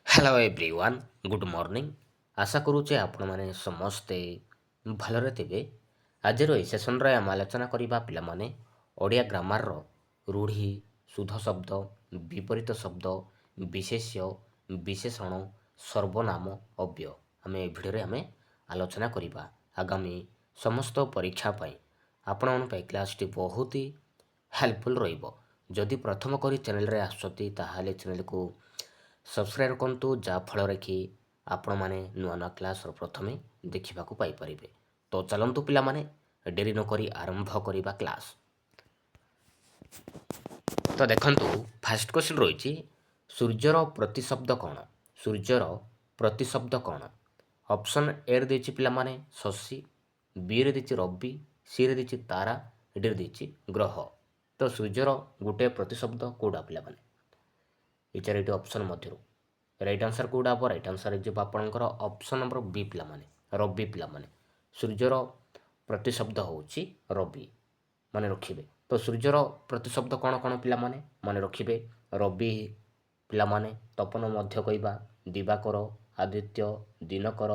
Hello everyone good morning. ଆଶା କରୁଛେ ଆପଣମାନେ ସମସ୍ତେ ଭଲରେ ଥିବେ। ଆଜିର ଏହି ସେସନ୍ରେ ଆମେ ଆଲୋଚନା କରିବା ପିଲାମାନେ ଓଡ଼ିଆ ଗ୍ରାମାରର ରୂଢ଼ି, ଶୁଦ୍ଧ ଶବ୍ଦ, ବିପରୀତ ଶବ୍ଦ, ବିଶେଷ୍ୟ, ବିଶେଷଣ, ସର୍ବନାମ, ଅବ୍ୟୟ। ଆମେ ଏହି ଭିଡ଼ିଓରେ ଆଲୋଚନା କରିବା। ଆଗାମୀ ସମସ୍ତ ପରୀକ୍ଷା ପାଇଁ ଆପଣମାନଙ୍କ ପାଇଁ କ୍ଲାସ୍ଟି ବହୁତ ହି ହେଲ୍ପଫୁଲ୍ ରହିବ। ଯଦି ପ୍ରଥମ କରି ଚ୍ୟାନେଲରେ ଆସୁଛନ୍ତି ତାହେଲେ ଚ୍ୟାନେଲକୁ ସବସ୍କ୍ରାଇବ୍ କରନ୍ତୁ, ଯାହାଫଳରେ କି ଆପଣମାନେ ନୂଆ ନୂଆ କ୍ଲାସ୍ର ପ୍ରଥମେ ଦେଖିବାକୁ ପାଇପାରିବେ। ତ ଚାଲନ୍ତୁ ପିଲାମାନେ ଡେରି ନକରି ଆରମ୍ଭ କରିବା କ୍ଲାସ୍। ତ ଦେଖନ୍ତୁ, ଫାର୍ଷ୍ଟ କ୍ୱେଶ୍ଚନ୍ ରହିଛି, ସୂର୍ଯ୍ୟର ପ୍ରତିଶବ୍ଦ କ'ଣ? ସୂର୍ଯ୍ୟର ପ୍ରତିଶବ୍ଦ କ'ଣ? ଅପସନ୍ ଏରେ ଦେଇଛି ପିଲାମାନେ ଶଶୀ, ବିରେ ଦେଇଛି ରବି, ସିରେ ଦେଇଛି ତାରା, ଡିରେ ଦେଇଛି ଗ୍ରହ। ତ ସୂର୍ଯ୍ୟର ଗୋଟିଏ ପ୍ରତିଶବ୍ଦ କେଉଁଟା ପିଲାମାନେ? এই ଚାରିଟି ଅପସନ୍ ମଧ୍ୟରୁ ରାଇଟ୍ ଆନ୍ସର୍ କେଉଁଟା ହେବ? ରାଇଟ୍ ଆନ୍ସର୍ ହେଇଯିବ ଆପଣଙ୍କର ଅପସନ୍ ନମ୍ବର ବି ପିଲାମାନେ, ରବି ପିଲାମାନେ। ସୂର୍ଯ୍ୟର ପ୍ରତିଶବ୍ଦ ହେଉଛି ରବି, ମନେ ରଖିବେ। ତ ସୂର୍ଯ୍ୟର ପ୍ରତିଶବ୍ଦ କ'ଣ କ'ଣ ପିଲାମାନେ ମନେ ରଖିବେ? ରବି ପିଲାମାନେ, ତପନ ମଧ୍ୟ କହିବା, ଦିବାକର, ଆଦିତ୍ୟ, ଦିନକର,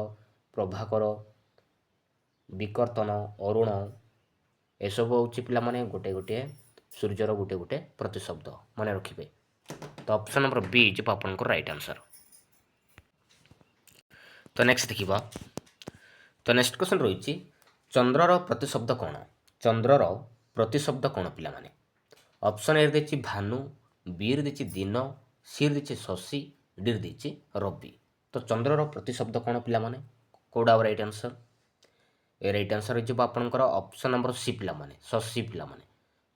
ପ୍ରଭାକର, ବିକର୍ତ୍ତନ, ଅରୁଣ, ଏସବୁ ହେଉଛି ପିଲାମାନେ ଗୋଟେ ଗୋଟିଏ ସୂର୍ଯ୍ୟର ଗୋଟେ ଗୋଟେ ପ୍ରତିଶବ୍ଦ, ମନେ ରଖିବେ। ତ ଅପସନ୍ ନମ୍ବର ବି ଯିବ ଆପଣଙ୍କର ରାଇଟ୍ ଆନ୍ସର୍। ତ ନେକ୍ସଟ ଦେଖିବା। ତ ନେକ୍ସଟ କ୍ୱେଶ୍ଚନ୍ ରହିଛି, ଚନ୍ଦ୍ରର ପ୍ରତିଶବ୍ଦ କ'ଣ? ଚନ୍ଦ୍ରର ପ୍ରତିଶବ୍ଦ କ'ଣ ପିଲାମାନେ? ଅପସନ୍ ଏରେ ଦେଇଛି ଭାନୁ, ବିରେ ଦେଇଛି ଦିନ, ସିରେ ଦେଇଛି ଶଶୀ, ଡିରେ ଦେଇଛି ରବି। ତ ଚନ୍ଦ୍ରର ପ୍ରତିଶବ୍ଦ କ'ଣ ପିଲାମାନେ? କେଉଁଟା ହେବ ରାଇଟ୍ ଆନ୍ସର୍? ଏ ରାଇଟ୍ ଆନ୍ସର୍ ହେଇଯିବ ଆପଣଙ୍କର ଅପସନ୍ ନମ୍ବର ସି ପିଲାମାନେ, ଶଶୀ ପିଲାମାନେ।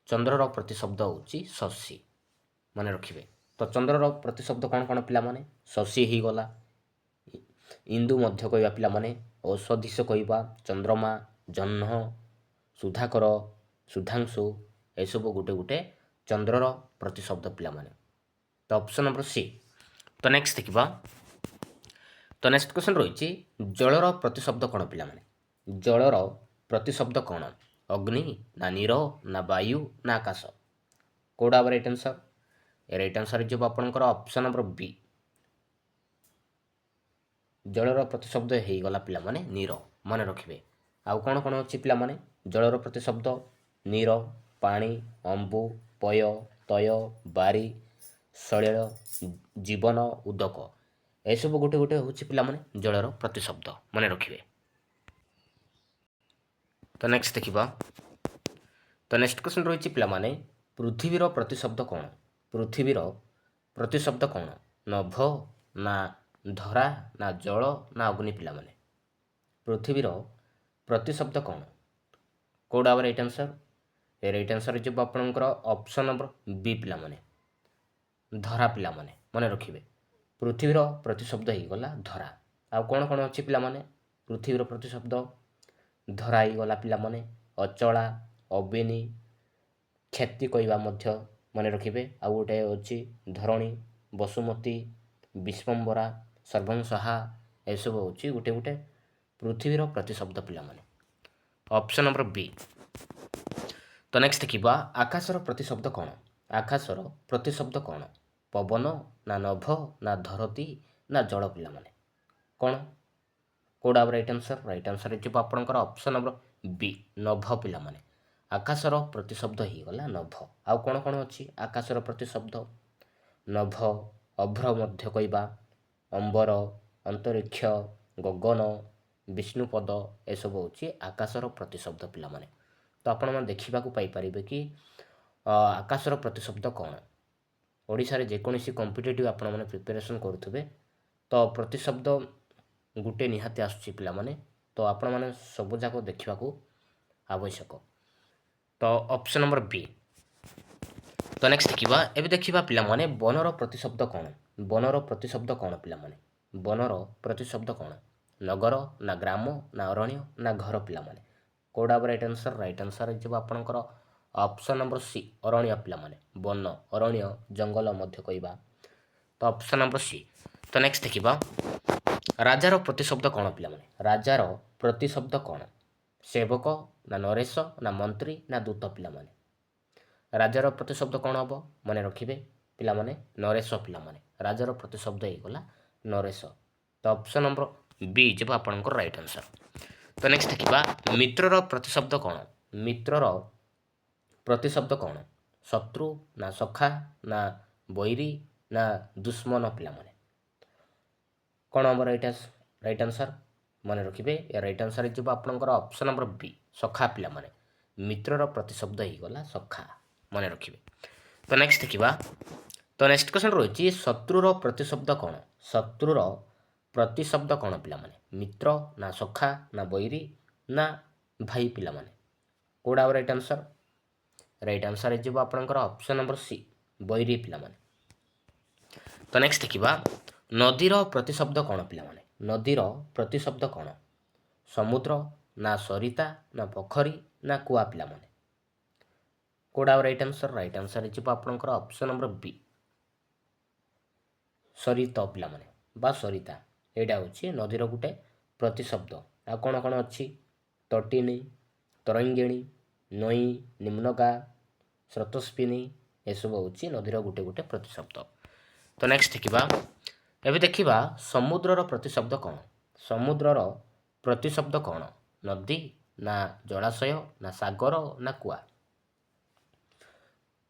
ଚନ୍ଦ୍ରର ପ୍ରତିଶବ୍ଦ ହେଉଛି ଶଶୀ, ମନେ ରଖିବେ। ତ ଚନ୍ଦ୍ରର ପ୍ରତିଶବ୍ଦ କ'ଣ କ'ଣ ପିଲାମାନେ? ଶଶୀ ହେଇଗଲା, ଇନ୍ଦୁ ମଧ୍ୟ କହିବା ପିଲାମାନେ, ଔଷଧିସ କହିବା, ଚନ୍ଦ୍ରମା, ଜହ୍ନ, ସୁଧାକର, ସୁଧାଂଶୁ, ଏସବୁ ଗୋଟେ ଗୋଟେ ଚନ୍ଦ୍ରର ପ୍ରତିଶବ୍ଦ ପିଲାମାନେ। ତ ଅପସନ୍ ନମ୍ବର ସି। ତ ନେକ୍ସଟ ଦେଖିବା। ତ ନେକ୍ସଟ କ୍ୱେଶ୍ଚନ୍ ରହିଛି, ଜଳର ପ୍ରତିଶବ୍ଦ କ'ଣ ପିଲାମାନେ? ଜଳର ପ୍ରତିଶବ୍ଦ କ'ଣ? ଅଗ୍ନି, ନା ନୀର, ନା ବାୟୁ, ନା ଆକାଶ? କେଉଁଟା ହେବ ରାଇଟ୍ ଆନ୍ସର୍? ଏ ରାଇଟ୍ ଆନ୍ସର୍ ହେଇଯିବ ଆପଣଙ୍କର ଅପସନ୍ ନମ୍ବର ବି। ଜଳର ପ୍ରତିଶବ୍ଦ ହେଇଗଲା ପିଲାମାନେ ନୀର, ମନେ ରଖିବେ। ଆଉ କ'ଣ କ'ଣ ଅଛି ପିଲାମାନେ? ଜଳର ପ୍ରତିଶବ୍ଦ ନୀର, ପାଣି, ଅମ୍ବୁ, ପୟ, ତୟ, ବାରି, ସଳିଳ, ଜୀବନ, ଉଦକ, ଏସବୁ ଗୋଟେ ଗୋଟେ ହେଉଛି ପିଲାମାନେ ଜଳର ପ୍ରତିଶବ୍ଦ, ମନେ ରଖିବେ। ତ ନେକ୍ସଟ ଦେଖିବା। ତ ନେକ୍ସଟ କ୍ୱେଶ୍ଚନ୍ ରହିଛି ପିଲାମାନେ, ପୃଥିବୀର ପ୍ରତିଶବ୍ଦ କ'ଣ? ପୃଥିବୀର ପ୍ରତିଶବ୍ଦ କ'ଣ? ନଭ, ନା ଧରା, ନା ଜଳ, ନା ଅଗ୍ନି ପିଲାମାନେ? ପୃଥିବୀର ପ୍ରତିଶବ୍ଦ କ'ଣ? କେଉଁଟା ହେବ ରାଇଟ୍ ଆନ୍ସର୍? ଏ ରାଇଟ୍ ଆନ୍ସର୍ ଯିବ ଆପଣଙ୍କର ଅପସନ୍ ନମ୍ବର ବି ପିଲାମାନେ, ଧରା ପିଲାମାନେ, ମନେ ରଖିବେ। ପୃଥିବୀର ପ୍ରତିଶବ୍ଦ ହେଇଗଲା ଧରା। ଆଉ କ'ଣ କ'ଣ ଅଛି ପିଲାମାନେ? ପୃଥିବୀର ପ୍ରତିଶବ୍ଦ ଧରା ହେଇଗଲା ପିଲାମାନେ ଅଚଳା, ଅବିନି, କ୍ଷତି କହିବା ମଧ୍ୟ, ମନେ ରଖିବେ। ଆଉ ଗୋଟେ ଅଛି ଧରଣୀ, ବସୁମତୀ, ବିଶ୍ୱମ୍ବରା, ସର୍ବଂସହା, ଏସବୁ ହେଉଛି ଗୋଟେ ଗୋଟେ ପୃଥିବୀର ପ୍ରତିଶବ୍ଦ ପିଲାମାନେ। ଅପସନ୍ ନମ୍ବର ବି। ତ ନେକ୍ସଟ ଦେଖିବା, ଆକାଶର ପ୍ରତିଶବ୍ଦ କ'ଣ? ଆକାଶର ପ୍ରତିଶବ୍ଦ କ'ଣ? ପବନ, ନା ନଭ, ନା ଧରତୀ, ନା ଜଳ ପିଲାମାନେ? କ'ଣ? କେଉଁଟା ହେବ ରାଇଟ୍ ଆନ୍ସର୍? ରାଇଟ୍ ଆନ୍ସର୍ ହେଇଯିବ ଆପଣଙ୍କର ଅପସନ୍ ନମ୍ବର ବି, ନଭ ପିଲାମାନେ। ଆକାଶର ପ୍ରତିଶବ୍ଦ ହେଇଗଲା ନଭ। ଆଉ କ'ଣ କ'ଣ ଅଛି ଆକାଶର ପ୍ରତିଶବ୍ଦ? ନଭ, ଅଭ୍ର ମଧ୍ୟ କହିବା, ଅମ୍ବର, ଅନ୍ତରିକ୍ଷ, ଗଗନ, ବିଷ୍ଣୁପଦ, ଏସବୁ ହେଉଛି ଆକାଶର ପ୍ରତିଶବ୍ଦ ପିଲାମାନେ। ତ ଆପଣମାନେ ଦେଖିବାକୁ ପାଇପାରିବେ କି ଆକାଶର ପ୍ରତିଶବ୍ଦ କ'ଣ? ଓଡ଼ିଶାରେ ଯେକୌଣସି କମ୍ପିଟେଟିଭ୍ ଆପଣମାନେ ପ୍ରିପାରେସନ୍ କରୁଥିବେ ତ ପ୍ରତିଶବ୍ଦ ଗୋଟେ ନିହାତି ଆସୁଛି ପିଲାମାନେ। ତ ଆପଣମାନେ ସବୁଯାକ ଦେଖିବାକୁ ଆବଶ୍ୟକ। ତ ଅପସନ୍ ନମ୍ବର ବି। ତ ନେକ୍ସଟ ଦେଖିବା। ଏବେ ଦେଖିବା ପିଲାମାନେ, ବନର ପ୍ରତିଶବ୍ଦ କ'ଣ? ବନର ପ୍ରତିଶବ୍ଦ କ'ଣ ପିଲାମାନେ? ବନର ପ୍ରତିଶବ୍ଦ କ'ଣ? ନଗର, ନା ଗ୍ରାମ, ନା ଅରଣ୍ୟ, ନା ଘର ପିଲାମାନେ? କେଉଁଟା ହେବ ରାଇଟ୍ ଆନ୍ସର୍? ରାଇଟ୍ ଆନ୍ସର୍ ହେଇଯିବ ଆପଣଙ୍କର ଅପସନ୍ ନମ୍ବର ସି, ଅରଣ୍ୟ ପିଲାମାନେ। ବନ, ଅରଣ୍ୟ, ଜଙ୍ଗଲ ମଧ୍ୟ କହିବା। ତ ଅପସନ୍ ନମ୍ବର ସି। ତ ନେକ୍ସଟ ଦେଖିବା, ରାଜାର ପ୍ରତିଶବ୍ଦ କ'ଣ ପିଲାମାନେ? ରାଜାର ପ୍ରତିଶବ୍ଦ କ'ଣ? ସେବକ, ନା ନରେଶ, ନା ମନ୍ତ୍ରୀ, ନା ଦୂତ ପିଲାମାନେ? ରାଜାର ପ୍ରତିଶବ୍ଦ କ'ଣ ହେବ? ମନେ ରଖିବେ ପିଲାମାନେ, ନରେଶ ପିଲାମାନେ। ରାଜାର ପ୍ରତିଶବ୍ଦ ହେଇଗଲା ନରେଶ। ତ ଅପସନ୍ ନମ୍ବର ବି ଯିବ ଆପଣଙ୍କର ରାଇଟ୍ ଆନ୍ସର୍। ତ ନେକ୍ସଟ ଦେଖିବା ମିତ୍ରର ପ୍ରତିଶବ୍ଦ କ'ଣ? ମିତ୍ରର ପ୍ରତିଶବ୍ଦ କ'ଣ? ଶତ୍ରୁ ନା ସଖା ନା ବୈରୀ ନା ଦୁଶ୍ମନ ପିଲାମାନେ? କ'ଣ ଆମର ରାଇଟ୍ ଆନ୍ସର୍? ମନେ ରଖିବେ ରାଇଟ୍ ଆନ୍ସର୍ ଯିବ ଆପଣଙ୍କର ଅପସନ୍ ନମ୍ବର ବି ସଖା ପିଲାମାନେ। ମିତ୍ରର ପ୍ରତିଶବ୍ଦ ହେଇଗଲା ସଖା, ମନେ ରଖିବେ। ତ ନେକ୍ସଟ ଦେଖିବା ତ ନେକ୍ସଟ କ୍ୱେଶ୍ଚନ୍ ରହିଛି ଶତ୍ରୁର ପ୍ରତିଶବ୍ଦ କ'ଣ? ଶତ୍ରୁର ପ୍ରତିଶବ୍ଦ କ'ଣ ପିଲାମାନେ? ମିତ୍ର ନା ସଖା ନା ବୈରୀ ନା ଭାଇ ପିଲାମାନେ? କେଉଁଟା ଆଉ ରାଇଟ୍ ଆନ୍ସର୍? ରାଇଟ୍ ଆନ୍ସର୍ ହେଇଯିବ ଆପଣଙ୍କର ଅପସନ୍ ନମ୍ବର ସି ବୈରୀ ପିଲାମାନେ। ତ ନେକ୍ସଟ ଦେଖିବା ନଦୀର ପ୍ରତିଶବ୍ଦ କ'ଣ ପିଲାମାନେ? ନଦୀର ପ୍ରତିଶବ୍ଦ କ'ଣ? ସମୁଦ୍ର ନା ସରିତା ନା ପୋଖରୀ ନା କୁଆ ପିଲାମାନେ? କେଉଁଟା ଆଉ ରାଇଟ୍ ଆନ୍ସର୍? ରାଇଟ୍ ଆନ୍ସର୍ ହେଇଯିବ ଆପଣଙ୍କର ଅପସନ୍ ନମ୍ବର ବି ସରିତ ପିଲାମାନେ ବା ସରିତା। ଏଇଟା ହେଉଛି ନଦୀର ଗୋଟେ ପ୍ରତିଶବ୍ଦ। ଆଉ କ'ଣ କ'ଣ ଅଛି? ତଟିନୀ, ତରଙ୍ଗିଣୀ, ନଈ, ନିମ୍ନଗା, ସ୍ରୋତସ୍ୱିନୀ, ଏସବୁ ହେଉଛି ନଦୀର ଗୋଟେ ଗୋଟେ ପ୍ରତିଶବ୍ଦ। ତ ନେକ୍ସଟ ଦେଖିବା ଏବେ ଦେଖିବା ସମୁଦ୍ରର ପ୍ରତିଶବ୍ଦ କ'ଣ? ସମୁଦ୍ରର ପ୍ରତିଶବ୍ଦ କ'ଣ? ନଦୀ ନା ଜଳାଶୟ ନା ସାଗର ନା କୁଆ?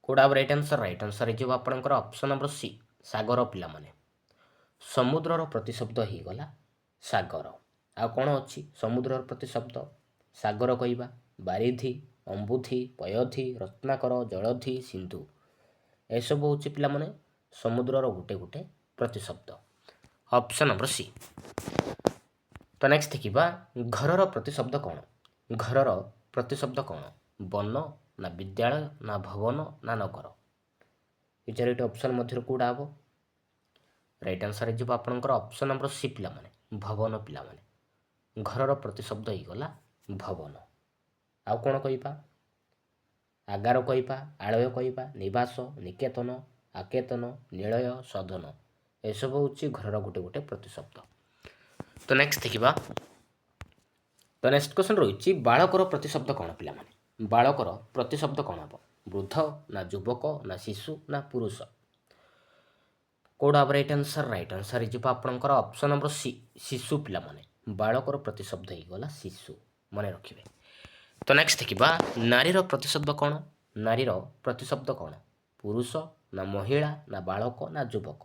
କେଉଁଟା ଆଉ ରାଇଟ୍ ଆନ୍ସର୍? ରାଇଟ୍ ଆନ୍ସର୍ ହେଇଯିବ ଆପଣଙ୍କର ଅପସନ୍ ନମ୍ବର ସି ସାଗର ପିଲାମାନେ। ସମୁଦ୍ରର ପ୍ରତିଶବ୍ଦ ହେଇଗଲା ସାଗର। ଆଉ କ'ଣ ଅଛି ସମୁଦ୍ରର ପ୍ରତିଶବ୍ଦ? ସାଗର କହିବା, ବାରିଧି, ଅମ୍ବୁଧି, ପୟୋଧି, ରତ୍ନାକର, ଜଳଧି, ସିନ୍ଧୁ, ଏସବୁ ହେଉଛି ପିଲାମାନେ ସମୁଦ୍ରର ଗୋଟେ ଗୋଟେ ପ୍ରତିଶବ୍ଦ। Option number C. ତ ନେକ୍ସଟ ଦେଖିବା ଘରର ପ୍ରତିଶବ୍ଦ କ'ଣ? ଘରର ପ୍ରତିଶବ୍ଦ କ'ଣ? ବନ ନା ବିଦ୍ୟାଳୟ ନା ଭବନ ନା ନଗର? ଏ ଚାରିଟି ଅପସନ୍ ମଧ୍ୟରୁ କେଉଁଟା ହେବ? ରାଇଟ୍ ଆନ୍ସର୍ ହେଇଯିବ ଆପଣଙ୍କର ଅପସନ୍ ନମ୍ବର ସି ପିଲାମାନେ ଭବନ ପିଲାମାନେ। ଘରର ପ୍ରତିଶବ୍ଦ ହେଇଗଲା ଭବନ। ଆଉ କ'ଣ କହିବା? ଆଗାର କହିବା, ଆଳୟ କହିବା, ନିବାସ, ନିକେତନ, ଆକେତନ, ନିଳୟ, ସଦନ, ଏସବୁ ହେଉଛି ଘରର ଗୋଟେ ଗୋଟେ ପ୍ରତିଶବ୍ଦ। ତ ନେକ୍ସଟ ଦେଖିବା ତ ନେକ୍ସଟ କ୍ୱେଶ୍ଚନ୍ ରହିଛି ବାଳକର ପ୍ରତିଶବ୍ଦ କ'ଣ ପିଲାମାନେ? ବାଳକର ପ୍ରତିଶବ୍ଦ କ'ଣ ହେବ? ବୃଦ୍ଧ ନା ଯୁବକ ନା ଶିଶୁ ନା ପୁରୁଷ? କେଉଁଟା ରାଇଟ୍ ଆନ୍ସର୍? ରାଇଟ୍ ଆନ୍ସର୍ ହେଇଯିବ ଆପଣଙ୍କର ଅପସନ୍ ନମ୍ବର ସି ଶିଶୁ ପିଲାମାନେ। ବାଳକର ପ୍ରତିଶବ୍ଦ ହେଇଗଲା ଶିଶୁ, ମନେ ରଖିବେ। ତ ନେକ୍ସଟ ଦେଖିବା ନାରୀର ପ୍ରତିଶବ୍ଦ କ'ଣ? ନାରୀର ପ୍ରତିଶବ୍ଦ କ'ଣ? ପୁରୁଷ ନା ମହିଳା ନା ବାଳକ ନା ଯୁବକ?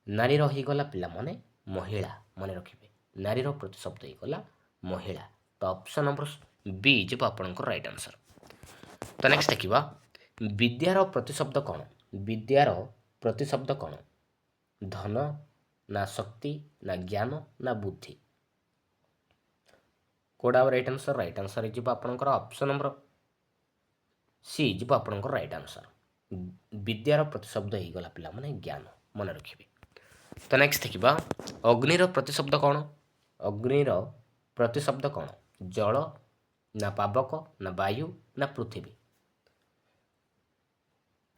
ନାରୀର ହେଇଗଲା ପିଲାମାନେ ମହିଳା, ମନେ ରଖିବେ। ନାରୀର ପ୍ରତିଶବ୍ଦ ହେଇଗଲା ମହିଳା। ତ ଅପସନ୍ ନମ୍ବର ବି ଯିବ ଆପଣଙ୍କର ରାଇଟ୍ ଆନ୍ସର୍। ତ ନେକ୍ସଟ ଦେଖିବା ବିଦ୍ୟାର ପ୍ରତିଶବ୍ଦ କ'ଣ? ବିଦ୍ୟାର ପ୍ରତିଶବ୍ଦ କ'ଣ? ଧନ ନା ଶକ୍ତି ନା ଜ୍ଞାନ ନା ବୁଦ୍ଧି? କେଉଁଟା ରାଇଟ୍ ଆନ୍ସର୍? ରାଇଟ୍ ଆନ୍ସର୍ ହେଇଯିବ ଆପଣଙ୍କର ଅପସନ୍ ନମ୍ବର ସି ଯିବ ଆପଣଙ୍କର ରାଇଟ୍ ଆନ୍ସର୍। ବିଦ୍ୟାର ପ୍ରତିଶବ୍ଦ ହେଇଗଲା ପିଲାମାନେ ଜ୍ଞାନ, ମନେ ରଖିବେ। ତ ନେକ୍ସଟ ଦେଖିବା ଅଗ୍ନିର ପ୍ରତିଶବ୍ଦ କ'ଣ? ଅଗ୍ନିର ପ୍ରତିଶବ୍ଦ କ'ଣ? ଜଳ ନା ପାବକ ନା ବାୟୁ ନା ପୃଥିବୀ?